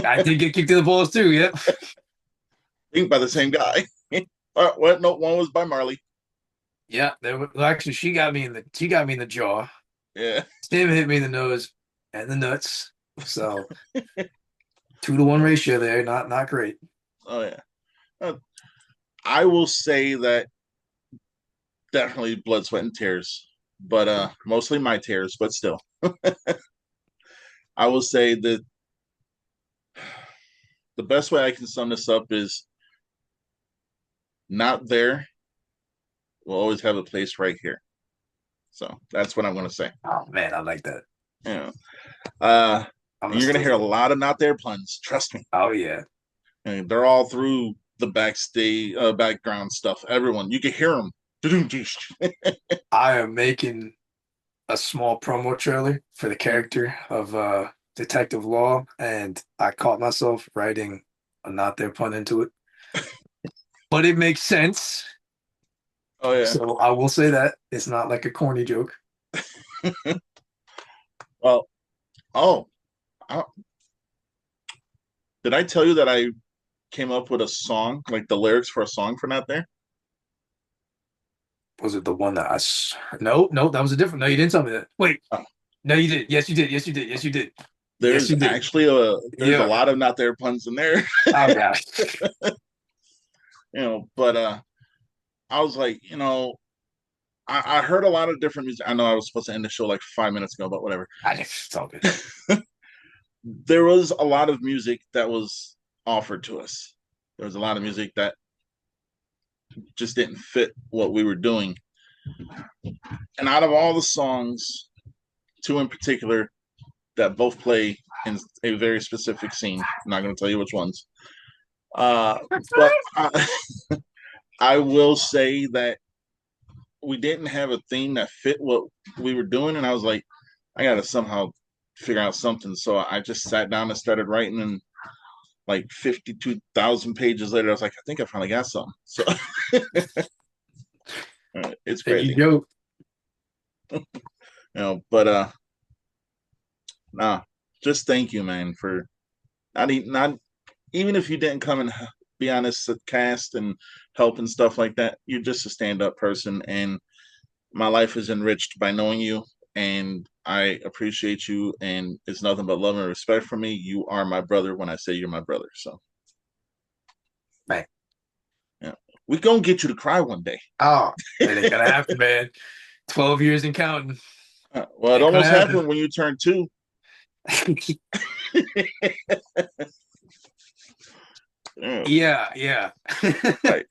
I did get kicked in the balls too. Yep. I think by the same guy. What? No, one was by Marley. Yeah. Well, actually, she got me in the jaw. Yeah. Tim hit me in the nose and the nuts. So 2-to-1 ratio there. Not great. Oh yeah. Uh, I will say that definitely blood, sweat, and tears, but mostly my tears. But still, I will say that the best way I can sum this up is not there will always have a place right here. So that's what I'm going to say. Oh man, I like that. Yeah. Uh, I'm and gonna you're going to steal hear a that. lot of not there puns. Trust me. Oh yeah. And they're all through the backstage, background stuff. Everyone, you can hear them. I am making a small promo trailer for the character of Detective Law, and I caught myself writing a not there pun into it. But it makes sense. Oh yeah. So I will say that it's not like a corny joke. Well, oh, I, did I tell you that I came up with a song, like the lyrics for a song for not there? Was it the one that no, no, that was a different. No, you didn't tell me that. Wait, Oh, no, you did. Yes, you did. Yes, you did. Yes, you did. Yes, there's you did. actually there's a Yeah. lot of not there puns in there. Oh gosh. But I was like, I heard a lot of different music. I know I was supposed to end the show like 5 minutes ago, but whatever. It's all good. There was a lot of music that was offered to us. There was a lot of music that just didn't fit what we were doing. And out of all the songs, two in particular that both play in a very specific scene, I'm not going to tell you which ones. But I will say that we didn't have a theme that fit what we were doing, and I was like, I got to somehow figure out something. So I just sat down and started writing, and like 52,000 pages later, I was like, I think I finally got something. So it's And you crazy, joke. But nah, just thank you, man, for not even if you didn't come and be on this cast and help and stuff like that. You're just a stand up person, and my life is enriched by knowing you. And I appreciate you, and it's nothing but love and respect for me. You are my brother when I say you're my brother. So, Man, yeah. We gonna get you to cry one day. Oh, it ain't gonna happen, man. 12 years and counting. Well, it Ain't gonna almost happen. happened when you turned two. Yeah, Yeah, yeah. like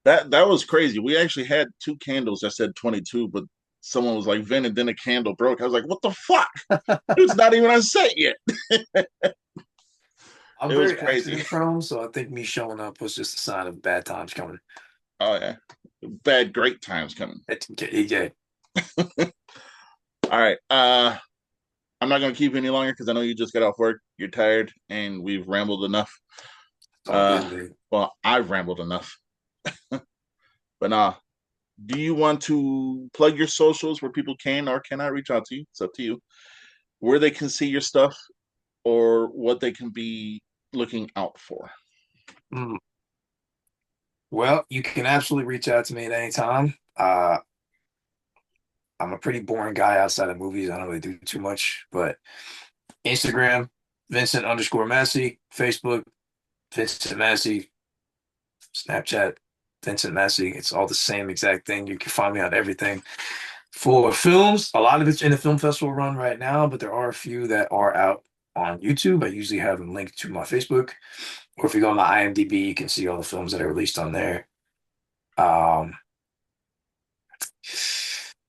that was crazy. We actually had two candles that said 22, but someone was like, "Vin," and then a candle broke. I was like, "What the fuck? It's not even on set yet." I'm It was very crazy. accident prone, so I think me showing up was just a sign of bad times coming. Oh yeah, bad great times coming. Yeah, All right. I'm not gonna keep you any longer because I know you just got off work. You're tired, and we've rambled enough. it's all good, dude. Well, I've rambled enough. But do you want to plug your socials where people can or cannot reach out to you? It's up to you. Where they can see your stuff or what they can be looking out for. Mm. Well, you can absolutely reach out to me at any time. I'm a pretty boring guy outside of movies. I don't really do too much, but Instagram, Vincent underscore Massi, Facebook, Vincent Massi, Snapchat, Vincent Massi. It's all the same exact thing. You can find me on everything. For films, a lot of it's in the film festival run right now, but there are a few that are out on YouTube. I usually have them linked to my Facebook. Or if you go on my IMDb, you can see all the films that are released on there. Um,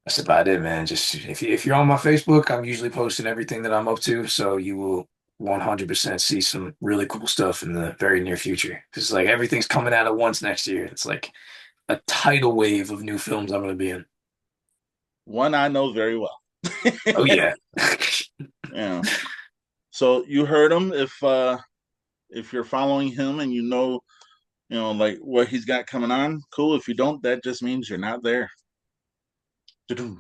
that's about it, man. Just if you're on my Facebook, I'm usually posting everything that I'm up to, so you will 100% see some really cool stuff in the very near future. Because like everything's coming out at once next year. It's like a tidal wave of new films I'm gonna be in. One I know very well. Oh yeah. Yeah. So you heard him. If you're following him and like what he's got coming on, cool. If you don't, that just means you're not there. All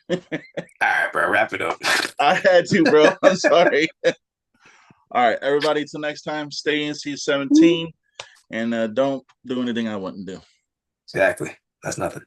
right, bro, wrap it up. I had to, bro. I'm sorry. All right, everybody. Till next time, stay NC-17 and don't do anything I wouldn't do. Exactly. That's nothing.